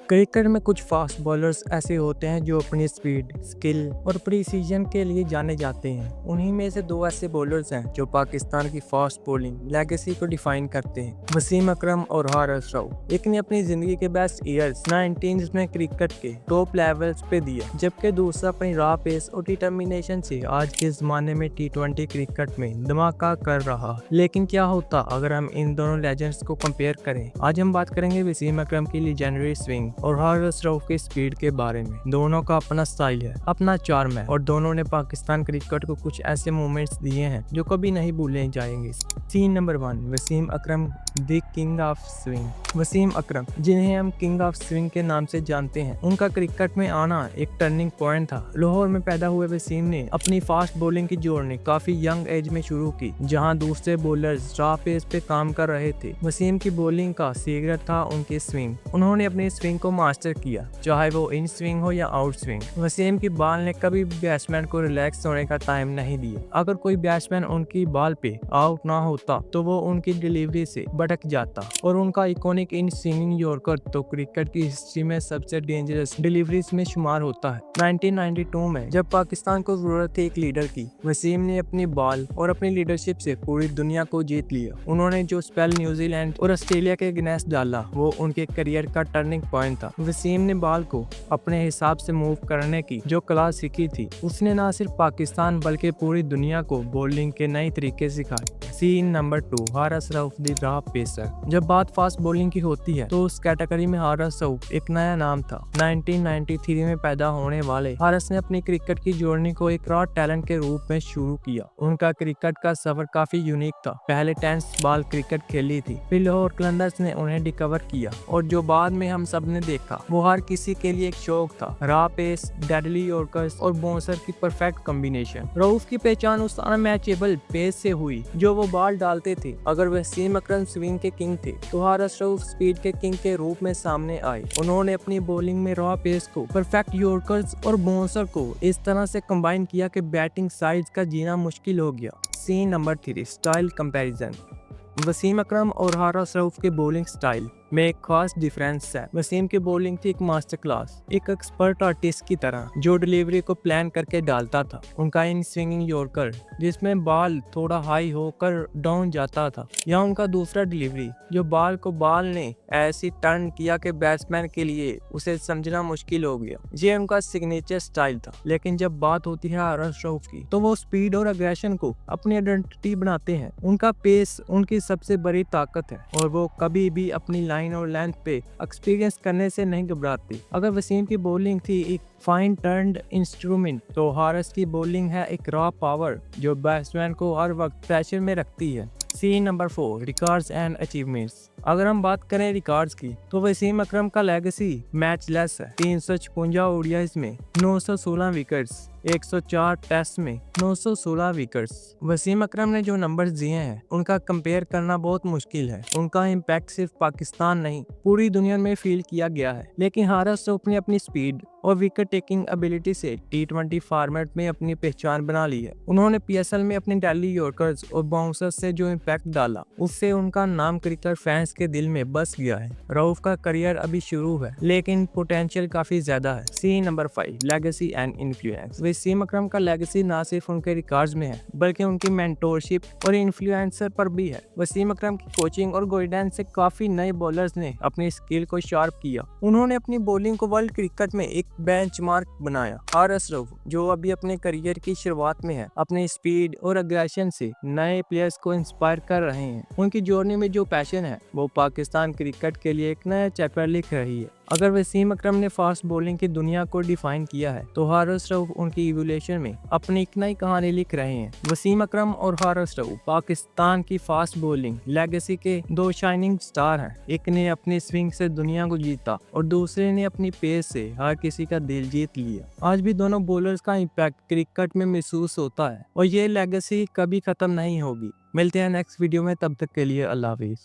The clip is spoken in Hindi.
क्रिकेट में कुछ फास्ट बॉलर्स ऐसे होते हैं जो अपनी स्पीड, स्किल और प्रिसीजन के लिए जाने जाते हैं। उन्हीं में से दो ऐसे बॉलर्स हैं जो पाकिस्तान की फास्ट बॉलिंग लेगेसी को डिफाइन करते हैं, वसीम अकरम और हारिस रऊफ। एक ने अपनी जिंदगी के बेस्ट ईयर्स 19 में क्रिकेट के टॉप लेवल्स पे दिया, जबकि दूसरा अपनी रॉ पेस और डिटर्मिनेशन से आज के जमाने में T20 क्रिकेट में धमाका कर रहा। लेकिन क्या होता अगर हम इन दोनों लेजेंड्स को कंपेयर करें? आज हम बात करेंगे वसीम अकरम की लीजेंडरी स्विंग और हारिस रऊफ की स्पीड के बारे में। दोनों का अपना स्टाइल है, अपना चार्म है और दोनों ने पाकिस्तान क्रिकेट को कुछ ऐसे मोमेंट्स दिए हैं जो कभी नहीं भूले जाएंगे। Scene number 1, Wasim Akram the king of swing. Wasim Akram, जिन्हें हम किंग ऑफ स्विंग के नाम से जानते हैं, उनका क्रिकेट में आना एक टर्निंग पॉइंट था। लाहौर में पैदा हुए वसीम ने अपनी फास्ट बॉलिंग की जर्नी काफी यंग एज में शुरू की, जहां दूसरे बॉलर्स रॉ पेस पे काम कर रहे थे। वसीम की बॉलिंग का सीक्रेट था उनकी स्विंग। उन्होंने अपनी स्विंग को मास्टर किया, चाहे वो इन स्विंग हो या आउट स्विंग। वसीम की बॉल ने कभी बैट्समैन को रिलैक्स होने का टाइम नहीं दिया। अगर कोई बैट्समैन उनकी बॉल पे आउट ना होता तो वो उनकी डिलीवरी से भटक जाता, और उनका इकोनिक इन स्विंगिंग यॉर्कर तो क्रिकेट की हिस्ट्री में सबसे डेंजरस डिलीवरीज में शुमार होता है। 1992 में जब पाकिस्तान को जरूरत थी एक लीडर की, वसीम ने अपनी बॉल और अपनी लीडरशिप से पूरी दुनिया को जीत लिया। उन्होंने जो स्पेल न्यूजीलैंड और ऑस्ट्रेलिया के अगेंस्ट डाला वो उनके करियर का टर्निंग पॉइंट था। वसीम ने बॉल को अपने हिसाब से मूव करने की जो क्लास सीखी थी, उसने न सिर्फ पाकिस्तान बल्कि पूरी दुनिया को बॉलिंग के नए तरीके सिखाए। Scene number 2, Haris Rauf the raw pacer. जब बात फास्ट बॉलिंग की होती है तो उस कैटेगरी में हारिस रऊफ एक नया नाम था। 1993 में पैदा होने वाले हारिस ने अपनी क्रिकेट की जर्नी को एक रॉ टैलेंट के रूप में शुरू किया। उनका क्रिकेट का सफर काफी यूनिक था। पहले 10 बॉल क्रिकेट खेली थी, फिर लाहौर कलंदर्स ने उन्हें रिकवर किया, और जो बाद में हम सब ने देखा वो हर किसी के लिए एक शौक था। रॉ पेस, डेडली यॉर्कर्स और बाउंसर की परफेक्ट कॉम्बिनेशन। रऊफ की पहचान उस अनमैचेबल पेस से हुई जो वो बॉल डालते थे। अगर वसीम अकरम स्विंग के किंग थे तो हारिस रऊफ स्पीड के किंग के रूप में सामने आए। उन्होंने अपनी बॉलिंग में रॉ पेस को, परफेक्ट यॉर्कर्स और बाउंसर को इस तरह से कंबाइन किया कि बैटिंग साइड का जीना मुश्किल हो गया। Scene number 3, style comparison. Wasim Akram और हारिस रऊफ के बॉलिंग स्टाइल में एक खास डिफरेंस है। वसीम की बॉलिंग थी एक मास्टर क्लास, एक एक्सपर्ट आर्टिस्ट की तरह जो डिलीवरी को प्लान करके डालता था। उनका इन स्विंगिंग यॉर्कर जिसमें बॉल थोड़ा हाई होकर डाउन जाता था, या उनका दूसरा डिलीवरी जो बॉल ने ऐसी टर्न किया कि बैट्समैन के लिए उसे समझना मुश्किल हो गया, ये उनका सिग्नेचर स्टाइल था। लेकिन जब बात होती है हारिस रऊफ की तो वो स्पीड और अग्रेशन को अपनी आइडेंटिटी बनाते हैं। उनका पेस उनकी सबसे बड़ी ताकत है और वो कभी भी अपनी लाइन और लेंथ पे एक्सपीरियंस करने से नहीं घबराती। अगर वसीम की बॉलिंग थी एक फाइन टर्न्ड इंस्ट्रूमेंट तो हारिस की बॉलिंग है एक रॉ पावर जो बैट्समैन को हर वक्त प्रेशर में रखती है। Scene number 4, records and achievements. अगर हम बात करें रिकॉर्ड्स की तो वसीम अकरम का लेगेसी मैचलेस है। 356 ओडीआईज में 916 विकेट्स, 104 टेस्ट में 916 विकेट्स। वसीम अकरम ने जो नंबर्स दिए हैं उनका कंपेयर करना बहुत मुश्किल है। उनका इम्पैक्ट सिर्फ पाकिस्तान नहीं पूरी दुनिया में फील किया गया है। लेकिन हारिस रऊफ ने अपनी स्पीड और विकेट टेकिंग एबिलिटी से T20 फॉर्मेट में अपनी पहचान बना ली है। उन्होंने PSL में अपने डेडली यॉर्कर्स और बाउंसर्स से जो इम्पैक्ट डाला उससे उनका नाम क्रिकेट फैंस के दिल में बस गया है। रऊफ का करियर अभी शुरू है लेकिन पोटेंशियल काफी ज्यादा है। Scene number 5, legacy and influence. Wasim Akram का लेगेसी ना सिर्फ उनके रिकॉर्ड्स में है बल्कि उनकी मेंटोरशिप और इन्फ्लुएंसर पर भी है। वसीम अकरम की कोचिंग और गाइडेंस से काफी नए बॉलर्स ने अपनी स्किल को शार्प किया। उन्होंने अपनी बॉलिंग को वर्ल्ड क्रिकेट में एक बेंचमार्क बनाया। हारिस रऊफ जो अभी अपने करियर की शुरुआत में है, अपनी स्पीड और अग्रेशन से नए प्लेयर्स को इंस्पायर कर रहे हैं। उनकी जर्नी में जो पैशन है वो पाकिस्तान क्रिकेट के लिए एक नया चैप्टर लिख रही है। अगर वसीम अकरम ने फास्ट बॉलिंग की दुनिया को डिफाइन किया है तो हारिस रऊफ उनकी इवोल्यूशन में अपनी एक नई कहानी लिख रहे हैं। वसीम अकरम और हारिस रऊफ पाकिस्तान की फास्ट बॉलिंग लेगेसी के दो शाइनिंग स्टार हैं। एक ने अपनी स्विंग से दुनिया को जीता और दूसरे ने अपनी पेस से हर किसी का दिल जीत लिया। आज भी दोनों बॉलर्स का इम्पैक्ट क्रिकेट में महसूस होता है और ये लेगेसी कभी खत्म नहीं होगी। मिलते हैं नेक्स्ट वीडियो में, तब तक के लिए अल्लाह हाफिज।